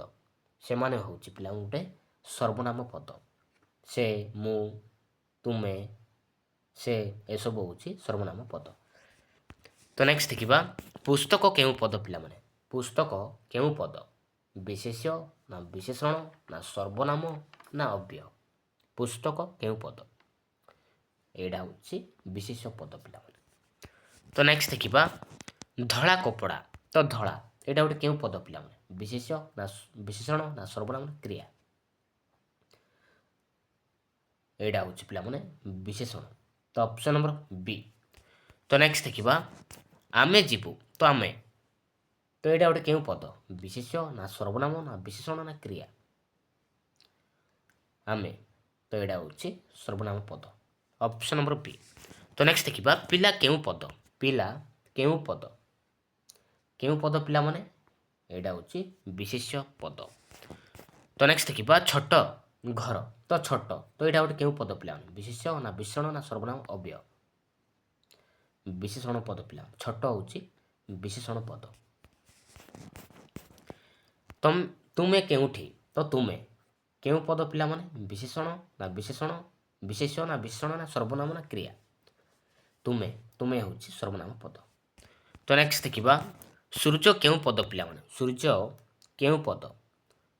ସେମାନେ ହେଉଛି ପିଲା ଗୋଟେ ସର୍ବନାମ ପଦ। ସେ ମୁଁ ତୁମେ ସେ ଏସବୁ ହେଉଛି ସର୍ବନାମ ପଦ। ତ ନେକ୍ସଟ ଦେଖିବା ପୁସ୍ତକ କେଉଁ ପଦ ପିଲାମାନେ ପୁସ୍ତକ କେଉଁ ପଦ ବିଶେଷ୍ୟ ନା ବିଶେଷଣ ନା ସର୍ବନାମ ନା ଅବ୍ୟୟ। ପୁସ୍ତକ କେଉଁ ପଦ ଏଇଟା ହେଉଛି ବିଶେଷ ପଦ ପିଲାମାନେ। ତ ନେକ୍ସଟ ଦେଖିବା ଧଳା କପଡ଼ା ତ ଧଳା ଏଇଟା ଗୋଟେ କେଉଁ ପଦ ପିଲାମାନେ ବିଶେଷ୍ୟ ନା ବିଶେଷଣ ନା ସର୍ବନାମ ନା କ୍ରିୟା। ଏଇଟା ହେଉଛି ପିଲାମାନେ ବିଶେଷଣ। ତ ଅପସନ୍ ନମ୍ବର ବି। ତ ନେକ୍ସଟ ଦେଖିବା ଆମେ ଯିବୁ ତ ଆମେ ତ ଏଇଟା ଗୋଟେ କେଉଁ ପଦ ବିଶେଷ୍ୟ ନା ସର୍ବନାମ ନା ବିଶେଷଣ ନା କ୍ରିୟା। ଆମେ ତ ଏଇଟା ହେଉଛି ସର୍ବନାମ ପଦ। ଅପସନ୍ ନମ୍ବର ବି। ତ ନେକ୍ସଟ ଦେଖିବା ପିଲା କେଉଁ ପଦ ପିଲା କେଉଁ ପଦ କେଉଁ ପଦ ପିଲାମାନେ ଏଇଟା ହେଉଛି ବିଶେଷ୍ୟ ପଦ। ତ ନେକ୍ସଟ ଦେଖିବା ଛୋଟ ଘର ତ ଛୋଟ ତ ଏଇଟା ଗୋଟେ କେଉଁ ପଦ ପିଲାମାନେ ବିଶେଷ୍ୟ ନା ବିଶେଷଣ ନା ସର୍ବନାମ ଅବ୍ୟୟ। ବିଶେଷଣ ପଦ ପିଲା ଛୋଟ ହେଉଛି ବିଶେଷଣ ପଦ। ତୁମେ କେଉଁଠି ତ ତୁମେ କେଉଁ ପଦ ପିଲାମାନେ ବିଶେଷଣ ନା ବିଶେଷଣ ବିଶେଷ୍ୟ ନା ବିଶେଷଣ ନା ସର୍ବନାମ ନା କ୍ରିୟା। ତୁମେ ତୁମେ ହେଉଛି ସର୍ବନାମ ପଦ। ତ ନେକ୍ସଟ ଦେଖିବା ସୂର୍ଯ୍ୟ କେଉଁ ପଦ ପିଲାମାନେ ସୂର୍ଯ୍ୟ କେଉଁ ପଦ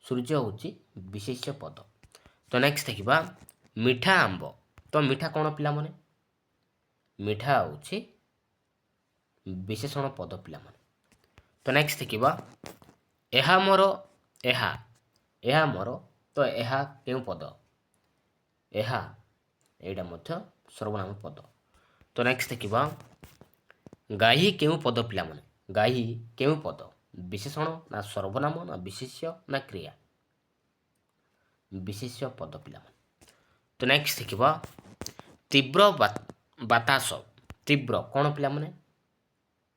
ସୂର୍ଯ୍ୟ ହେଉଛି ବିଶେଷ୍ୟ ପଦ। ତ ନେକ୍ସଟ ଦେଖିବା ମିଠା ଆମ୍ବ ତ ମିଠା କ'ଣ ପିଲାମାନେ ମିଠା ହେଉଛି ବିଶେଷଣ ପଦ ପିଲାମାନେ। ତ ନେକ୍ସଟ ଦେଖିବା ଏହା ମୋର ଏହା ଏହା ମୋର ତ ଏହା କେଉଁ ପଦ ଏହା ଏଇଟା ମଧ୍ୟ ସର୍ବନାମ ପଦ। ତ ନେକ୍ସଟ ଦେଖିବା ଗାଈ କେଉଁ ପଦ ପିଲାମାନେ ଗାଈ କେଉଁ ପଦ ବିଶେଷଣ ନା ସର୍ବନାମ ନା ବିଶେଷ୍ୟ ନା କ୍ରିୟା। ବିଶେଷ୍ୟ ପଦ ପିଲାମାନେ। ତ ନେକ୍ସଟ ଦେଖିବା ତୀବ୍ର ବାତାସ ତୀବ୍ର କ'ଣ ପିଲାମାନେ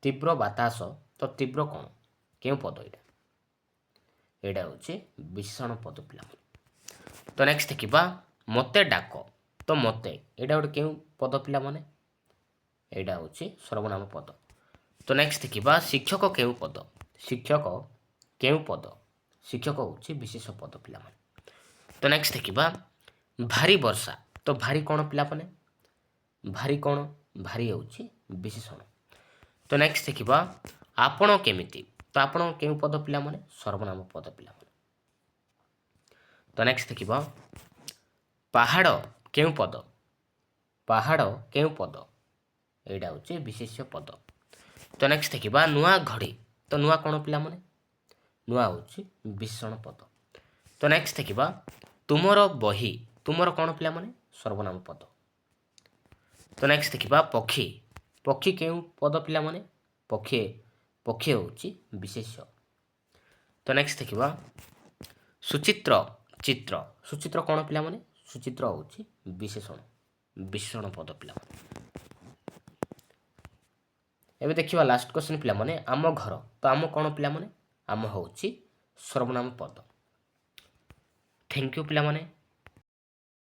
ତୀବ୍ର ବାତାସ ତ ତୀବ୍ର କ'ଣ କେଉଁ ପଦ ଏଇଟା ଏଇଟା ହେଉଛି ବିଶେଷଣ ପଦ ପିଲାମାନେ। ତ ନେକ୍ସଟ ଦେଖିବା ମୋତେ ଡାକ ତ ମୋତେ ଏଇଟା ଗୋଟେ କେଉଁ ପଦ ପିଲାମାନେ ଏଇଟା ହେଉଛି ସର୍ବନାମ ପଦ। ତ ନେକ୍ସଟ ଦେଖିବା ଶିକ୍ଷକ କେଉଁ ପଦ ଶିକ୍ଷକ କେଉଁ ପଦ ଶିକ୍ଷକ ହେଉଛି ବିଶେଷ ପଦ ପିଲାମାନେ। ତ ନେକ୍ସଟ ଦେଖିବା ଭାରି ବର୍ଷା ତ ଭାରି କ'ଣ ପିଲାମାନେ ଭାରି କ'ଣ ଭାରି ହେଉଛି ବିଶେଷଣ। ତ ନେକ୍ସଟ ଦେଖିବା ଆପଣ କେମିତି ତ ଆପଣ କେଉଁ ପଦ ପିଲାମାନେ ସର୍ବନାମ ପଦ ପିଲାମାନେ। ତ ନେକ୍ସଟ ଦେଖିବା ପାହାଡ଼ କେଉଁ ପଦ ପାହାଡ଼ କେଉଁ ପଦ ଏଇଟା ହେଉଛି ବିଶେଷ୍ୟ ପଦ। ତ ନେକ୍ସଟ ଦେଖିବା ନୂଆ ଘଡ଼ି ତ ନୂଆ କ'ଣ ପିଲାମାନେ ନୂଆ ହେଉଛି ବିଶେଷଣ ପଦ। ତ ନେକ୍ସଟ ଦେଖିବା ତୁମର ବହି ତୁମର କ'ଣ ପିଲାମାନେ ସର୍ବନାମ ପଦ। ତ ନେକ୍ସଟ ଦେଖିବା ପକ୍ଷୀ ପକ୍ଷୀ କେଉଁ ପଦ ପିଲାମାନେ ପକ୍ଷୀ ପକ୍ଷୀ ହେଉଛି ବିଶେଷ୍ୟ। ତ ନେକ୍ସଟ ଦେଖିବା ସୁଚିତ୍ର ଚିତ୍ର ସୁଚିତ୍ର କ'ଣ ପିଲାମାନେ ସୁଚିତ୍ର ହେଉଛି ବିଶେଷଣ ବିଶେଷଣ ପଦ ପିଲାମାନେ। ଏବେ ଦେଖିବା ଲାଷ୍ଟ କ୍ୱେଶ୍ଚନ ପିଲାମାନେ ଆମ ଘର ତ ଆମ କ'ଣ ପିଲାମାନେ ଆମ ହେଉଛି ସର୍ବନାମ ପଦ। ଥ୍ୟାଙ୍କ ୟୁ ପିଲାମାନେ।